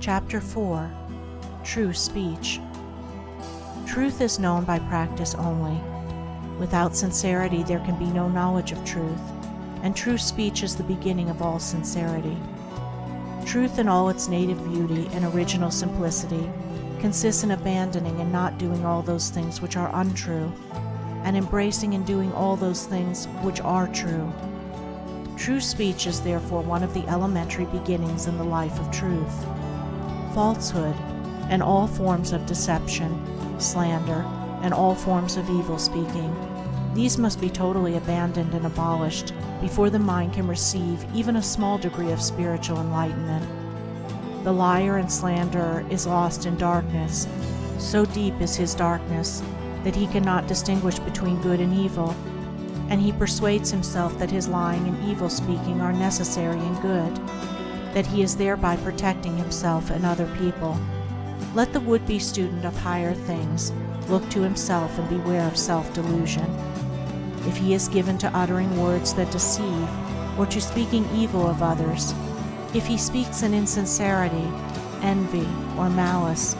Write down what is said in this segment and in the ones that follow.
Chapter 4. Rrue Speech. Truth is known by practice only. Without sincerity there can be no knowledge of truth, and true speech is the beginning of all sincerity. Truth in all its native beauty and original simplicity consists in abandoning and not doing all those things which are untrue, and embracing and doing all those things which are true. True speech is therefore one of the elementary beginnings in the life of truth. Falsehood, and all forms of deception, slander, and all forms of evil speaking, these must be totally abandoned and abolished before the mind can receive even a small degree of spiritual enlightenment. The liar and slanderer is lost in darkness. So deep is his darkness that he cannot distinguish between good and evil, and he persuades himself that his lying and evil speaking are necessary and good, that he is thereby protecting himself and other people. Let the would-be student of higher things look to himself and beware of self-delusion. If he is given to uttering words that deceive, or to speaking evil of others, if he speaks in insincerity, envy, or malice,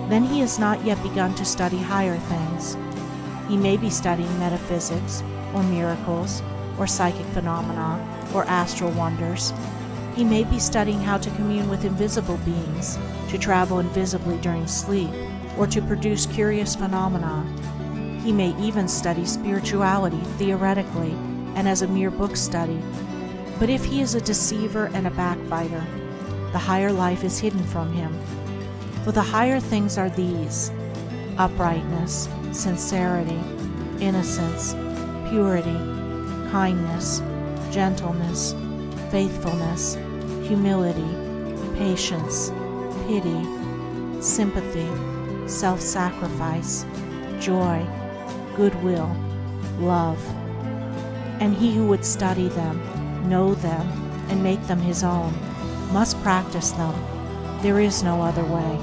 then he has not yet begun to study higher things. He may be studying metaphysics, or miracles, or psychic phenomena, or astral wonders. He may be studying how to commune with invisible beings, to travel invisibly during sleep, or to produce curious phenomena. He may even study spirituality theoretically and as a mere book study. But if he is a deceiver and a backbiter, the higher life is hidden from him. For the higher things are these: uprightness, sincerity, innocence, purity, kindness, gentleness, faithfulness, humility, patience, pity, sympathy, self-sacrifice, joy, goodwill, love. And he who would study them, know them, and make them his own, must practice them. There is no other way.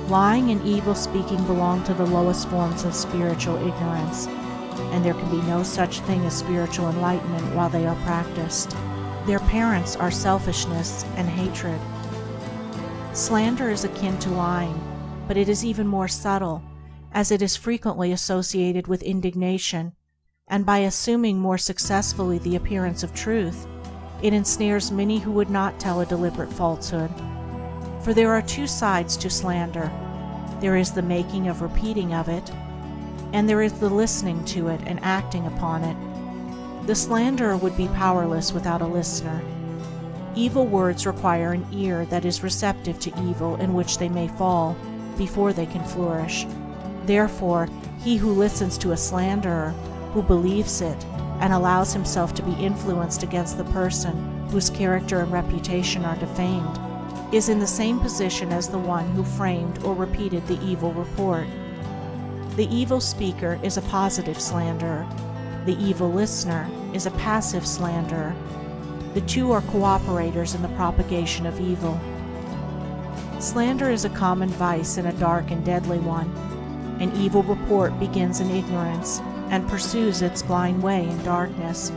Lying and evil speaking belong to the lowest forms of spiritual ignorance, and there can be no such thing as spiritual enlightenment while they are practiced. Their parents are selfishness and hatred. Slander is akin to lying, but it is even more subtle, as it is frequently associated with indignation, and by assuming more successfully the appearance of truth, it ensnares many who would not tell a deliberate falsehood. For there are two sides to slander. There is the making of repeating of it, and there is the listening to it and acting upon it. The slanderer would be powerless without a listener. Evil words require an ear that is receptive to evil in which they may fall before they can flourish. Therefore, he who listens to a slanderer, who believes it, and allows himself to be influenced against the person whose character and reputation are defamed, is in the same position as the one who framed or repeated the evil report. The evil speaker is a positive slanderer. The evil listener is a passive slanderer. The two are cooperators in the propagation of evil. Slander is a common vice and a dark and deadly one. An evil report begins in ignorance and pursues its blind way in darkness.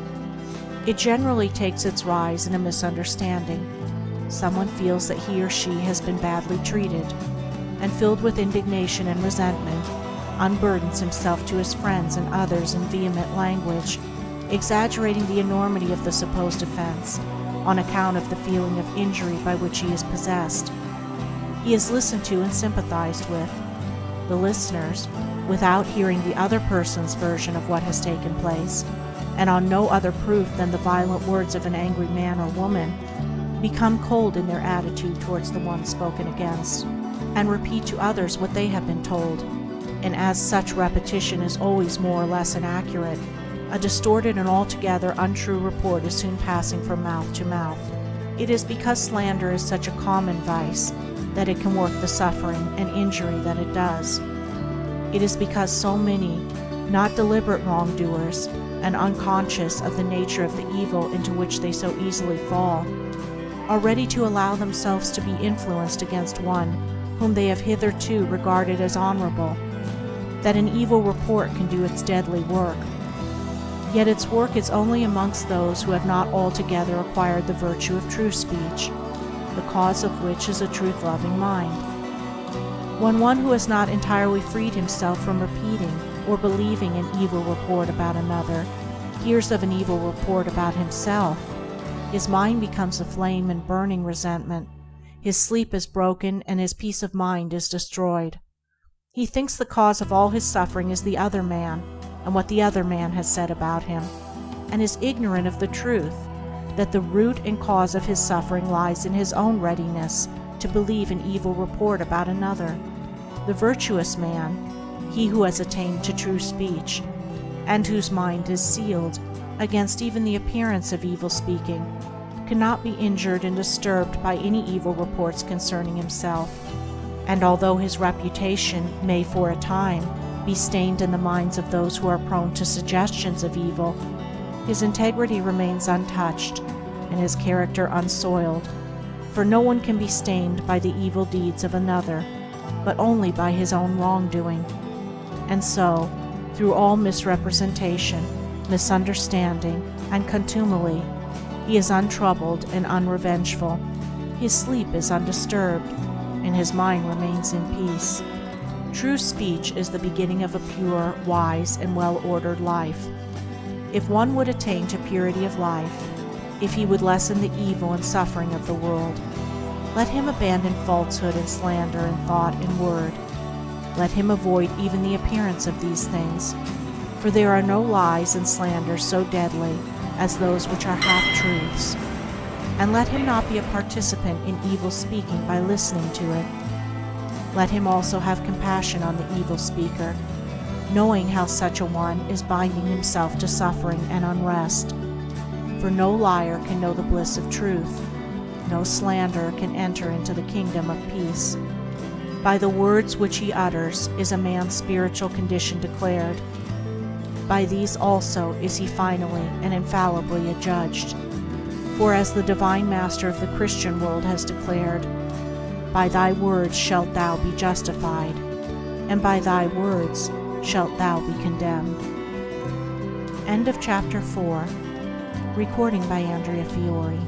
It generally takes its rise in a misunderstanding. Someone feels that he or she has been badly treated, and filled with indignation and resentment, unburdens himself to his friends and others in vehement language, exaggerating the enormity of the supposed offense on account of the feeling of injury by which he is possessed. He is listened to and sympathized with. The listeners, without hearing the other person's version of what has taken place, and on no other proof than the violent words of an angry man or woman, become cold in their attitude towards the one spoken against, and repeat to others what they have been told, and as such repetition is always more or less inaccurate, a distorted and altogether untrue report is soon passing from mouth to mouth. It is because slander is such a common vice that it can work the suffering and injury that it does. It is because so many, not deliberate wrongdoers, and unconscious of the nature of the evil into which they so easily fall, are ready to allow themselves to be influenced against one whom they have hitherto regarded as honorable, that an evil report can do its deadly work. Yet its work is only amongst those who have not altogether acquired the virtue of true speech. the cause of which is a truth-loving mind. When one who has not entirely freed himself from repeating or believing an evil report about another hears of an evil report about himself, his mind becomes aflame in burning resentment, his sleep is broken, and his peace of mind is destroyed. He thinks the cause of all his suffering is the other man and what the other man has said about him, and is ignorant of the truth that the root and cause of his suffering lies in his own readiness to believe an evil report about another. The virtuous man, he who has attained to true speech, and whose mind is sealed against even the appearance of evil speaking, cannot be injured and disturbed by any evil reports concerning himself, and although his reputation may for a time be stained in the minds of those who are prone to suggestions of evil, his integrity remains untouched and his character unsoiled, for no one can be stained by the evil deeds of another, but only by his own wrongdoing. And so, through all misrepresentation, misunderstanding, and contumely, he is untroubled and unrevengeful, his sleep is undisturbed, and his mind remains in peace. True speech is the beginning of a pure, wise, and well-ordered life. If one would attain to purity of life, if he would lessen the evil and suffering of the world, let him abandon falsehood and slander in thought and word. Let him avoid even the appearance of these things, for there are no lies and slanders so deadly as those which are half-truths. And let him not be a participant in evil speaking by listening to it. Let him also have compassion on the evil speaker, knowing how such a one is binding himself to suffering and unrest. For no liar can know the bliss of truth, no slanderer can enter into the kingdom of peace. By the words which he utters is a man's spiritual condition declared. By these also is he finally and infallibly adjudged. For as the Divine Master of the Christian world has declared, by thy words shalt thou be justified, and by thy words shalt thou be condemned. End of Chapter 4. Recording by Andrea Fiore.